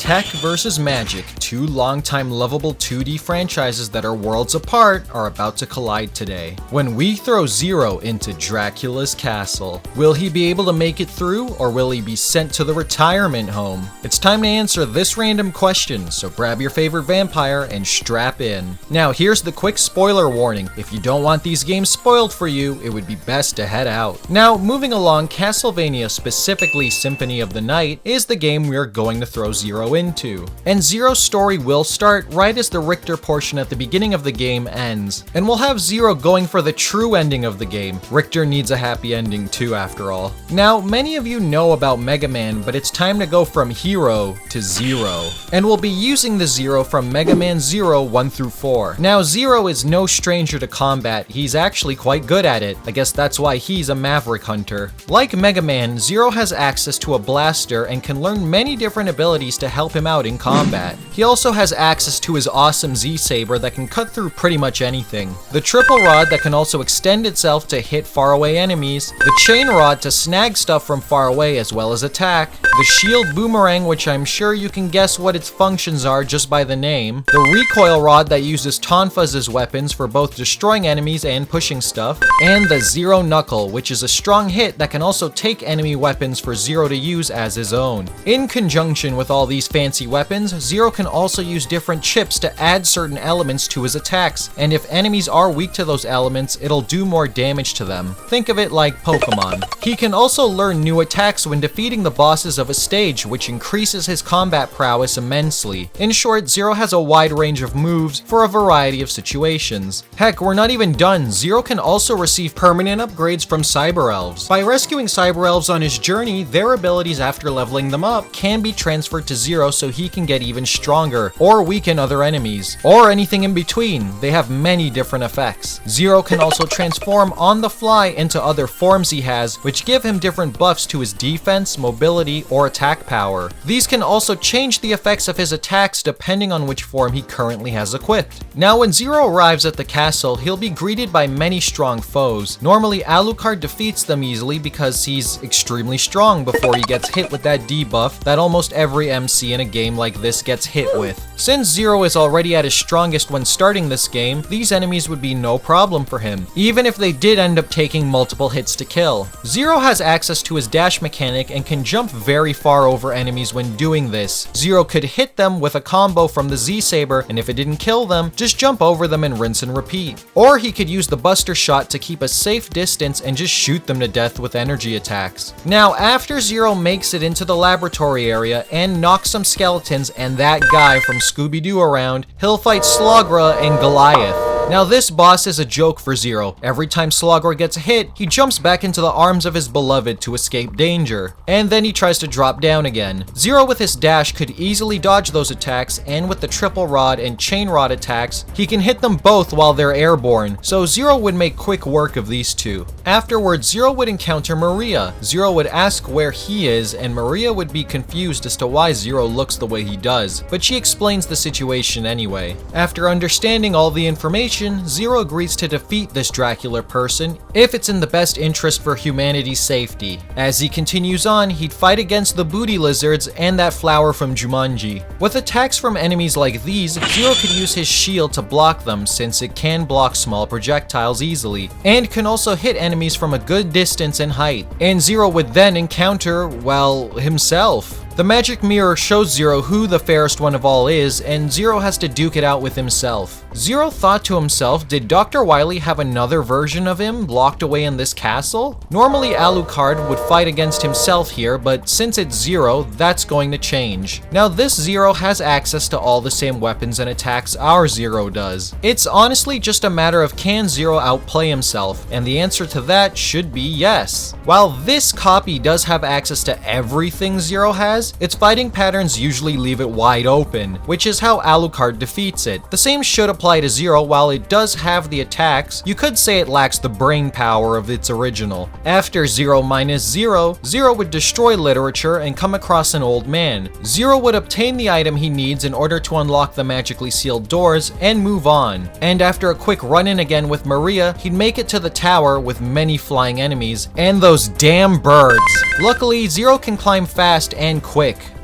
Tech versus Magic, two longtime lovable 2D franchises that are worlds apart, are about to collide today. When we throw Zero into Dracula's castle, will he be able to make it through, or will he be sent to the retirement home? It's time to answer this random question, so grab your favorite vampire and strap in. Now here's the quick spoiler warning. If you don't want these games spoiled for you, it would be best to head out. Now moving along, Castlevania, specifically Symphony of the Night, is the game we're going to throw Zero into. And Zero's story will start right as the Richter portion at the beginning of the game ends. And we'll have Zero going for the true ending of the game. Richter needs a happy ending too, after all. Now, many of you know about Megaman, but it's time to go from hero to Zero. And we'll be using the Zero from Mega Man Zero 1 through 4. Now, Zero is no stranger to combat. He's actually quite good at it. I guess that's why he's a maverick hunter. Like Mega Man, Zero has access to a blaster and can learn many different abilities to help him out in combat. He also has access to his awesome Z-Saber that can cut through pretty much anything, the triple rod that can also extend itself to hit faraway enemies, the chain rod to snag stuff from far away as well as attack, the shield boomerang, which I'm sure you can guess what its functions are just by the name, the recoil rod that uses tonfas as weapons for both destroying enemies and pushing stuff, and the Zero Knuckle, which is a strong hit that can also take enemy weapons for Zero to use as his own. In conjunction with all these fancy weapons, Zero can also use different chips to add certain elements to his attacks, and if enemies are weak to those elements, it'll do more damage to them. Think of it like Pokemon. He can also learn new attacks when defeating the bosses of a stage, which increases his combat prowess immensely. In short, Zero has a wide range of moves for a variety of situations. Heck, we're not even done. Zero can also receive permanent upgrades from Cyber Elves. By rescuing Cyber Elves on his journey, their abilities after leveling them up can be transferred to Zero so he can get even stronger, or weaken other enemies, or anything in between. They have many different effects. Zero can also transform on the fly into other forms he has, which give him different buffs to his defense, mobility, or attack power. These can also change the effects of his attacks depending on which form he currently has equipped. Now when Zero arrives at the castle, he'll be greeted by many strong foes. Normally Alucard defeats them easily because he's extremely strong before he gets hit with that debuff that almost every MC in a game like this gets hit with. Since Zero is already at his strongest when starting this game, these enemies would be no problem for him, even if they did end up taking multiple hits to kill. Zero has access to his dash mechanic and can jump very far over enemies when doing this. Zero could hit them with a combo from the Z-Saber, and if it didn't kill them, just jump over them and rinse and repeat. Or he could use the Buster Shot to keep a safe distance and just shoot them to death with energy attacks. Now, after Zero makes it into the laboratory area and knocks some skeletons and that guy from Scooby-Doo around, he'll fight Slogra and Goliath. Now this boss is a joke for Zero. Every time Slogra gets hit, he jumps back into the arms of his beloved to escape danger, and then he tries to drop down again. Zero with his dash could easily dodge those attacks, and with the triple rod and chain rod attacks, he can hit them both while they're airborne, so Zero would make quick work of these two. Afterwards, Zero would encounter Maria. Zero would ask where he is, and Maria would be confused as to why Zero looks the way he does, but she explains the situation anyway. After understanding all the information, Zero agrees to defeat this Dracula person if it's in the best interest for humanity's safety. As he continues on, he'd fight against the booty lizards and that flower from Jumanji. With attacks from enemies like these, Zero could use his shield to block them since it can block small projectiles easily, and can also hit enemies from a good distance and height. And Zero would then encounter, well, himself. The magic mirror shows Zero who the fairest one of all is, and Zero has to duke it out with himself. Zero thought to himself, did Dr. Wily have another version of him locked away in this castle? Normally Alucard would fight against himself here, but since it's Zero, that's going to change. Now this Zero has access to all the same weapons and attacks our Zero does. It's honestly just a matter of can Zero outplay himself, and the answer to that should be yes. While this copy does have access to everything Zero has, its fighting patterns usually leave it wide open, which is how Alucard defeats it. The same should apply to Zero. While it does have the attacks, you could say it lacks the brain power of its original. After 0-0, Zero would destroy literature and come across an old man. Zero would obtain the item he needs in order to unlock the magically sealed doors and move on. And after a quick run-in again with Maria, he'd make it to the tower with many flying enemies and those damn birds. Luckily, Zero can climb fast and quick.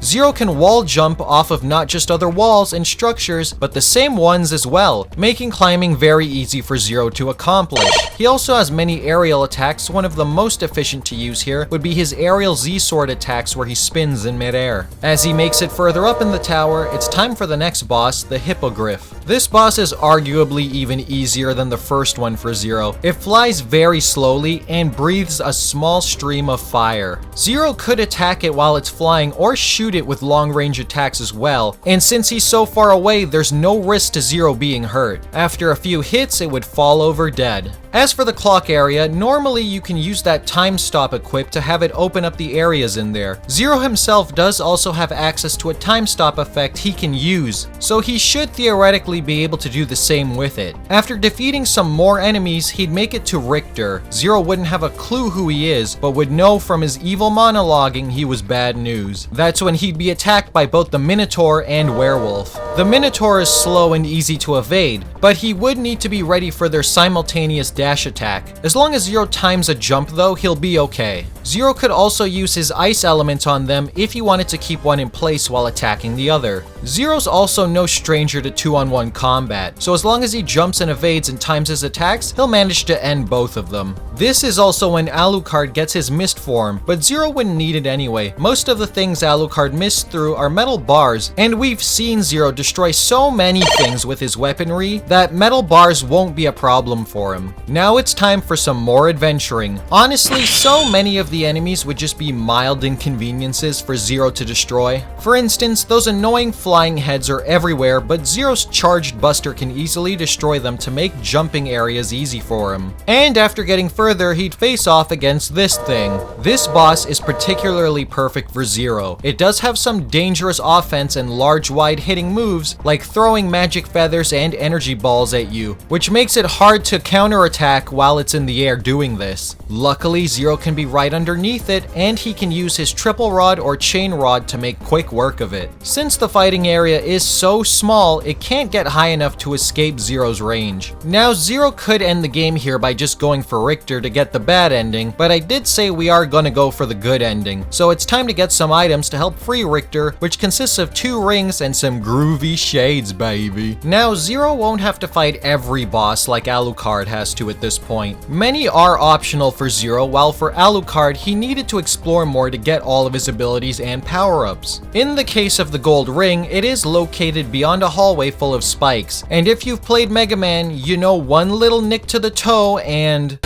Zero can wall jump off of not just other walls and structures, but the same ones as well, making climbing very easy for Zero to accomplish. He also has many aerial attacks. One of the most efficient to use here would be his aerial Z-sword attacks where he spins in midair. As he makes it further up in the tower, it's time for the next boss, the Hippogriff. This boss is arguably even easier than the first one for Zero. It flies very slowly and breathes a small stream of fire. Zero could attack it while it's flying or shoot it with long-range attacks as well, and since he's so far away, there's no risk to Zero being hurt. After a few hits, it would fall over dead. As for the clock area, normally you can use that time stop equip to have it open up the areas in there. Zero himself does also have access to a time stop effect he can use, so he should theoretically be able to do the same with it. After defeating some more enemies, he'd make it to Richter. Zero wouldn't have a clue who he is, but would know from his evil monologuing he was bad news. That's when he'd be attacked by both the Minotaur and Werewolf. The Minotaur is slow and easy to evade, but he would need to be ready for their simultaneous dash attack. As long as Zero times a jump though, he'll be okay. Zero could also use his ice element on them if he wanted to keep one in place while attacking the other. Zero's also no stranger to 2-on-1 combat, so as long as he jumps and evades and times his attacks, he'll manage to end both of them. This is also when Alucard gets his mist form, but Zero wouldn't need it anyway. Most of the things Alucard missed through are metal bars, and we've seen Zero destroy so many things with his weaponry that metal bars won't be a problem for him. Now it's time for some more adventuring. Honestly, so many of the enemies would just be mild inconveniences for Zero to destroy. For instance, those annoying flying heads are everywhere, but Zero's charged buster can easily destroy them to make jumping areas easy for him. And after getting further, he'd face off against this thing. This boss is particularly perfect for Zero. It does have some dangerous offense and large wide hitting moves like throwing magic feathers and energy balls at you, which makes it hard to counterattack while it's in the air doing this. Luckily, Zero can be right underneath it, and he can use his triple rod or chain rod to make quick work of it. Since the fighting area is so small, it can't get high enough to escape Zero's range. Now, Zero could end the game here by just going for Richter to get the bad ending, but I did say we are gonna go for the good ending, so it's time to get some items to help free Richter, which consists of 2 rings and some groovy shades, baby. Now, Zero won't have to fight every boss like Alucard has to at this point. Many are optional for Zero, while for Alucard, he needed to explore more to get all of his abilities and power-ups. In the case of the gold ring, it is located beyond a hallway full of spikes, and if you've played Megaman, you know one little nick to the toe and...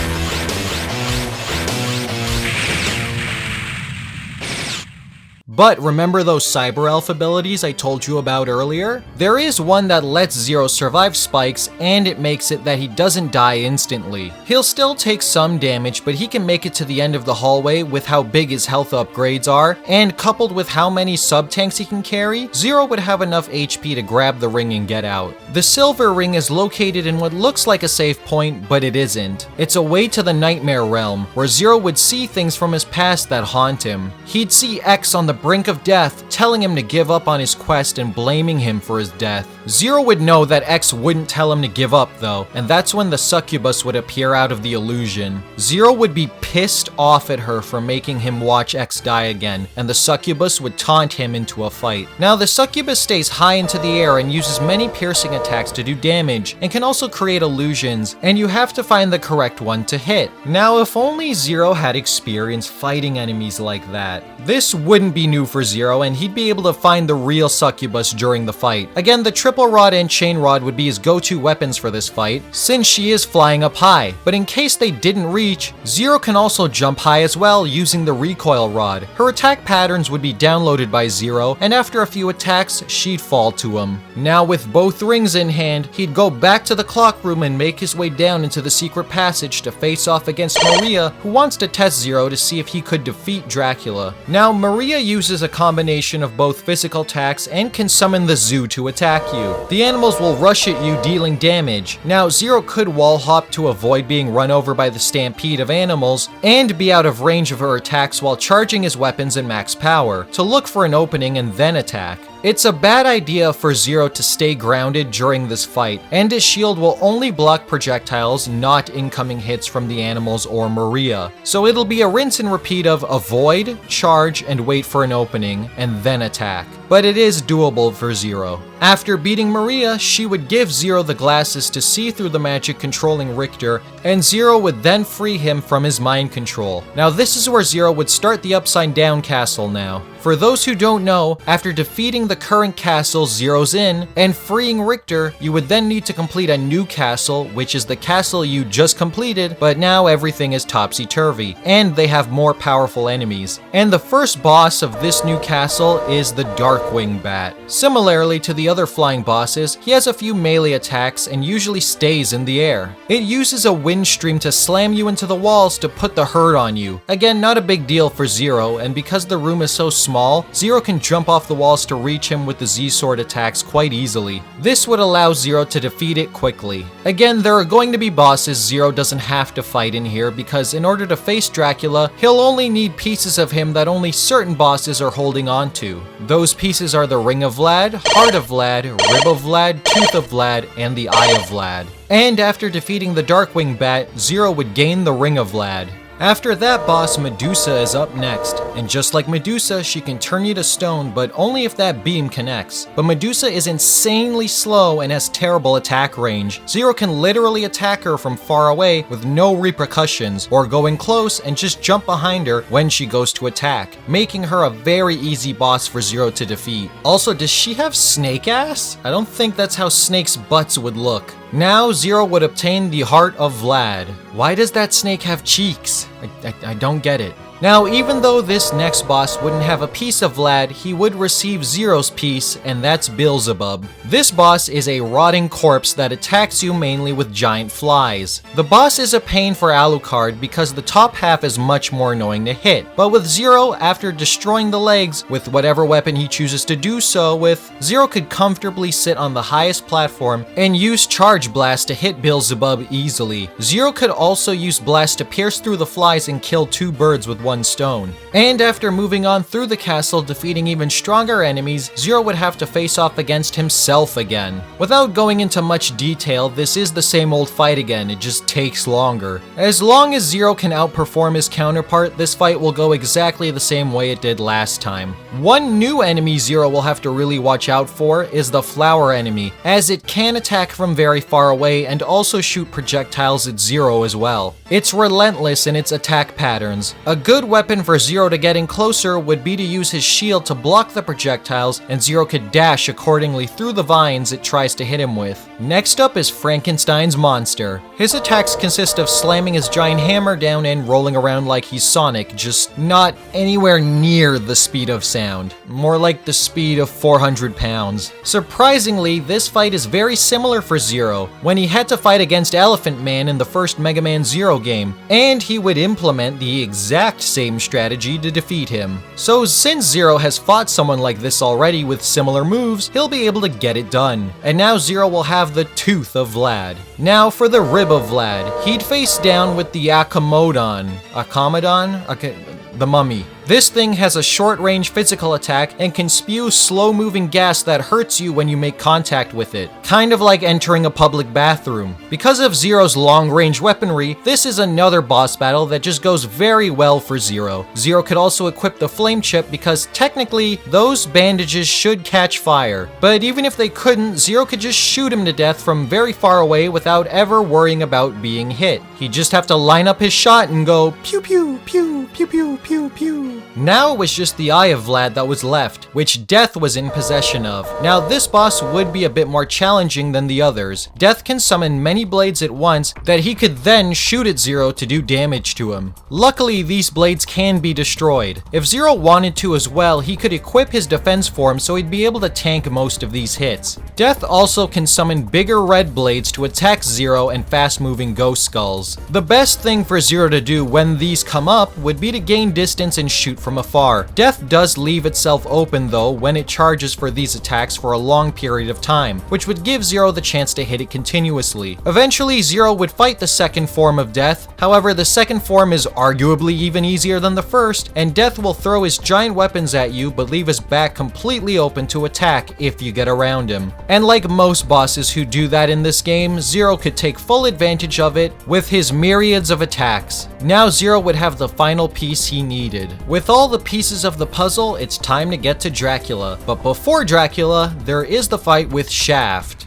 But remember those Cyber Elf abilities I told you about earlier? There is one that lets Zero survive spikes, and it makes it that he doesn't die instantly. He'll still take some damage, but he can make it to the end of the hallway with how big his health upgrades are, and coupled with how many sub-tanks he can carry, Zero would have enough HP to grab the ring and get out. The silver ring is located in what looks like a save point, but it isn't. It's a way to the Nightmare Realm, where Zero would see things from his past that haunt him. He'd see X on the brink of death, telling him to give up on his quest and blaming him for his death. Zero would know that X wouldn't tell him to give up though, and that's when the succubus would appear out of the illusion. Zero would be pissed off at her for making him watch X die again, and the succubus would taunt him into a fight. Now the succubus stays high into the air and uses many piercing attacks to do damage, and can also create illusions, and you have to find the correct one to hit. Now if only Zero had experience fighting enemies like that. This wouldn't be new for Zero, and he'd be able to find the real succubus during the fight. Again, the triple rod and chain rod would be his go-to weapons for this fight, since she is flying up high. But in case they didn't reach, Zero can also jump high as well using the recoil rod. Her attack patterns would be downloaded by Zero, and after a few attacks, she'd fall to him. Now with both rings in hand, he'd go back to the clock room and make his way down into the secret passage to face off against Maria, who wants to test Zero to see if he could defeat Dracula. Now Maria uses a combination of both physical attacks and can summon the zoo to attack you. The animals will rush at you, dealing damage. Now Zero could wall hop to avoid being run over by the stampede of animals and be out of range of her attacks while charging his weapons in max power to look for an opening and then attack. It's a bad idea for Zero to stay grounded during this fight, and his shield will only block projectiles, not incoming hits from the animals or Maria. So it'll be a rinse and repeat of avoid, charge, and wait for an opening, and then attack. But it is doable for Zero. After beating Maria, she would give Zero the glasses to see through the magic controlling Richter, and Zero would then free him from his mind control. Now this is where Zero would start the upside down castle now. For those who don't know, after defeating the current castle Zero's in and freeing Richter, you would then need to complete a new castle, which is the castle you just completed, but now everything is topsy-turvy, and they have more powerful enemies. And the first boss of this new castle is the Darkwing Bat. Similarly to the other flying bosses, he has a few melee attacks and usually stays in the air. It uses a wind stream to slam you into the walls to put the hurt on you. Again, not a big deal for Zero, and because the room is so small, Zero can jump off the walls to reach him with the Z-Sword attacks quite easily. This would allow Zero to defeat it quickly. Again, there are going to be bosses Zero doesn't have to fight in here because in order to face Dracula, he'll only need pieces of him that only certain bosses are holding on to. Those pieces are the Ring of Vlad, Heart of Vlad, Rib of Vlad, Tooth of Vlad, and the Eye of Vlad. And after defeating the Darkwing Bat, Zero would gain the Ring of Vlad. After that boss, Medusa is up next, and just like Medusa, she can turn you to stone, but only if that beam connects. But Medusa is insanely slow and has terrible attack range. Zero can literally attack her from far away with no repercussions, or go in close and just jump behind her when she goes to attack, making her a very easy boss for Zero to defeat. Also, does she have snake ass? I don't think that's how snakes' butts would look. Now Zero would obtain the Heart of Vlad. Why does that snake have cheeks? I don't get it. Now, even though this next boss wouldn't have a piece of Vlad, he would receive Zero's piece, and that's Beelzebub. This boss is a rotting corpse that attacks you mainly with giant flies. The boss is a pain for Alucard because the top half is much more annoying to hit, but with Zero, after destroying the legs with whatever weapon he chooses to do so with, Zero could comfortably sit on the highest platform and use Charge Blast to hit Beelzebub easily. Zero could also use Blast to pierce through the flies and kill two birds with one stone. And after moving on through the castle, defeating even stronger enemies, Zero would have to face off against himself again. Without going into much detail, this is the same old fight again, it just takes longer. As long as Zero can outperform his counterpart, this fight will go exactly the same way it did last time. One new enemy Zero will have to really watch out for is the flower enemy, as it can attack from very far away and also shoot projectiles at Zero as well. It's relentless in its attack patterns. A good weapon for Zero to get in closer would be to use his shield to block the projectiles, and Zero could dash accordingly through the vines it tries to hit him with. Next up is Frankenstein's monster. His attacks consist of slamming his giant hammer down and rolling around like he's Sonic, just not anywhere near the speed of sound. More like the speed of 400 pounds. Surprisingly, this fight is very similar for Zero, when he had to fight against Elephant Man in the first Mega Man Zero game, and he would implement the exact same strategy to defeat him. So since Zero has fought someone like this already with similar moves, he'll be able to get it done. And now Zero will have the Tooth of Vlad. Now for the Rib of Vlad, he'd face down with the Akamodon. The Mummy. This thing has a short-range physical attack and can spew slow-moving gas that hurts you when you make contact with it, kind of like entering a public bathroom. Because of Zero's long-range weaponry, this is another boss battle that just goes very well for Zero. Zero could also equip the flame chip because technically, those bandages should catch fire. But even if they couldn't, Zero could just shoot him to death from very far away without ever worrying about being hit. He'd just have to line up his shot and go pew pew pew pew pew pew pew. Now it was just the Eye of Vlad that was left, which Death was in possession of. Now this boss would be a bit more challenging than the others. Death can summon many blades at once that he could then shoot at Zero to do damage to him. Luckily, these blades can be destroyed. If Zero wanted to as well, he could equip his defense form so he'd be able to tank most of these hits. Death also can summon bigger red blades to attack Zero and fast-moving ghost skulls. The best thing for Zero to do when these come up would be to gain distance and shoot shoot from afar. Death does leave itself open though when it charges for these attacks for a long period of time, which would give Zero the chance to hit it continuously. Eventually, Zero would fight the second form of Death. However, the second form is arguably even easier than the first, and Death will throw his giant weapons at you but leave his back completely open to attack if you get around him. And like most bosses who do that in this game, Zero could take full advantage of it with his myriads of attacks. Now Zero would have the final piece he needed. With all the pieces of the puzzle, it's time to get to Dracula. But before Dracula, there is the fight with Shaft.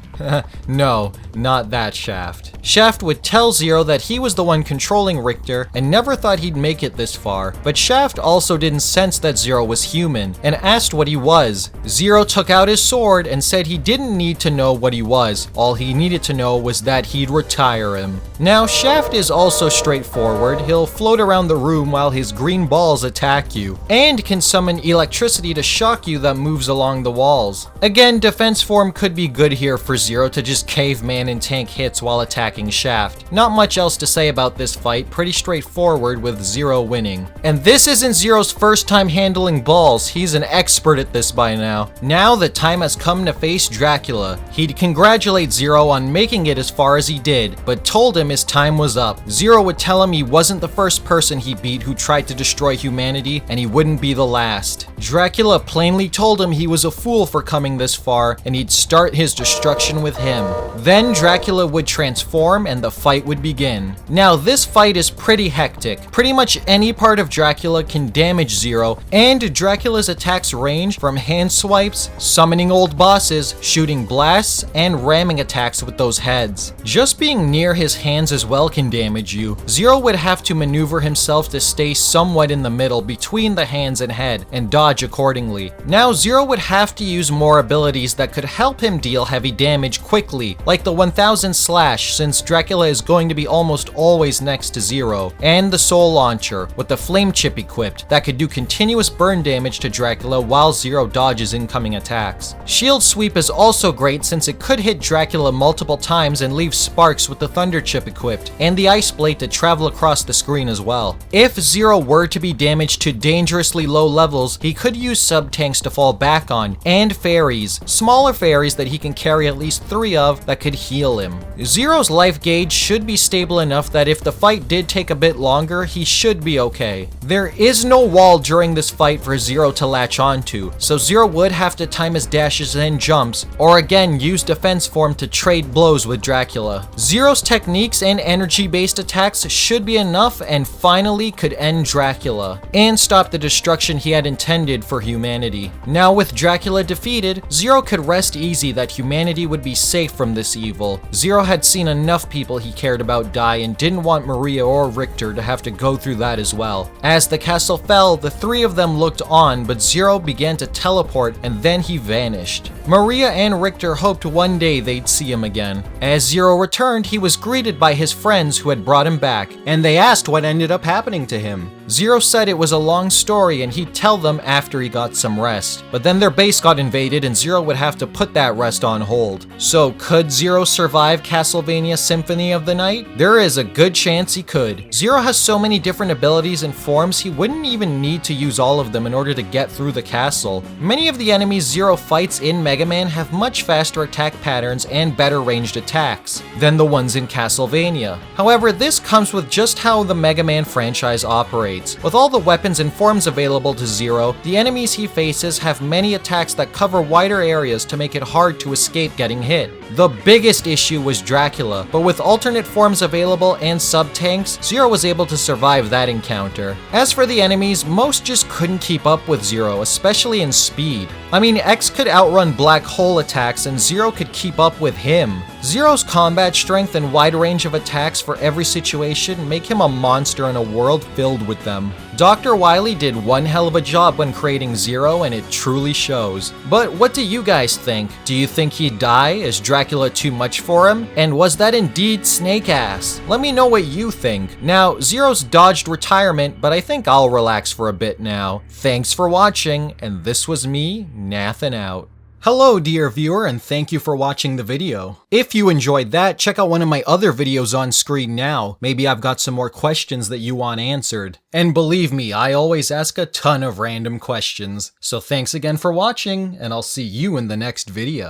No, not that Shaft. Shaft would tell Zero that he was the one controlling Richter and never thought he'd make it this far, but Shaft also didn't sense that Zero was human and asked what he was. Zero took out his sword and said he didn't need to know what he was, all he needed to know was that he'd retire him. Now Shaft is also straightforward. He'll float around the room while his green balls attack you, and can summon electricity to shock you that moves along the walls. Again, defense form could be good here for Zero to just caveman and tank hits while attacking Shaft. Not much else to say about this fight, pretty straightforward with Zero winning. And this isn't Zero's first time handling balls, he's an expert at this by now. Now the time has come to face Dracula. He'd congratulate Zero on making it as far as he did, but told him his time was up. Zero would tell him he wasn't the first person he beat who tried to destroy humanity, and he wouldn't be the last. Dracula plainly told him he was a fool for coming this far, and he'd start his destruction with him. Then Dracula would transform and the fight would begin. Now this fight is pretty hectic. Pretty much any part of Dracula can damage Zero, and Dracula's attacks range from hand swipes, summoning old bosses, shooting blasts, and ramming attacks with those heads. Just being near his hands as well can damage you. Zero would have to maneuver himself to stay somewhat in the middle between the hands and head, and dodge accordingly. Now Zero would have to use more abilities that could help him deal heavy damage quickly, like the 1000 slash since Dracula is going to be almost always next to Zero, and the soul launcher with the flame chip equipped that could do continuous burn damage to Dracula while Zero dodges incoming attacks. Shield sweep is also great since it could hit Dracula multiple times and leave sparks with the thunder chip equipped, and the ice blade to travel across the screen as well. If Zero were to be damaged to dangerously low levels, he could use sub-tanks to fall back on, and fairies, smaller fairies that he can carry at least 3 of that could heal him. Zero's life gauge should be stable enough that if the fight did take a bit longer, he should be okay. There is no wall during this fight for Zero to latch onto, so Zero would have to time his dashes and jumps, or again use defense form to trade blows with Dracula. Zero's techniques and energy-based attacks should be enough and finally could end Dracula, and stop the destruction he had intended for humanity. Now with Dracula defeated, Zero could rest easy that humanity would be safe from this evil. Zero had seen enough people he cared about die and didn't want Maria or Richter to have to go through that as well. As the castle fell, the 3 of them looked on, but Zero began to teleport and then he vanished. Maria and Richter hoped one day they'd see him again. As Zero returned, he was greeted by his friends who had brought him back, and they asked what ended up happening to him. Zero said it was a long story and he'd tell them after he got some rest. But then their base got invaded and Zero would have to put that rest on hold. So could Zero survive Castlevania Symphony of the Night? There is a good chance he could. Zero has so many different abilities and forms he wouldn't even need to use all of them in order to get through the castle. Many of the enemies Zero fights in Megaman have much faster attack patterns and better ranged attacks than the ones in Castlevania. However, this comes with just how the Megaman franchise operates. With all the weapons and forms available to Zero, the enemies he faces have many attacks that cover wider areas to make it hard to escape getting hit. The biggest issue was Dracula, but with alternate forms available and sub-tanks, Zero was able to survive that encounter. As for the enemies, most just couldn't keep up with Zero, especially in speed. I mean, X could outrun black hole attacks and Zero could keep up with him. Zero's combat strength and wide range of attacks for every situation make him a monster in a world filled with them. Dr. Wily did one hell of a job when creating Zero, and it truly shows. But what do you guys think? Do you think he'd die? Is Dracula too much for him? And was that indeed snake ass? Let me know what you think. Now, Zero's dodged retirement, but I think I'll relax for a bit now. Thanks for watching, and this was me, Nathan out. Hello dear viewer, and thank you for watching the video. If you enjoyed that, check out one of my other videos on screen now. Maybe I've got some more questions that you want answered. And believe me, I always ask a ton of random questions. So thanks again for watching, and I'll see you in the next video.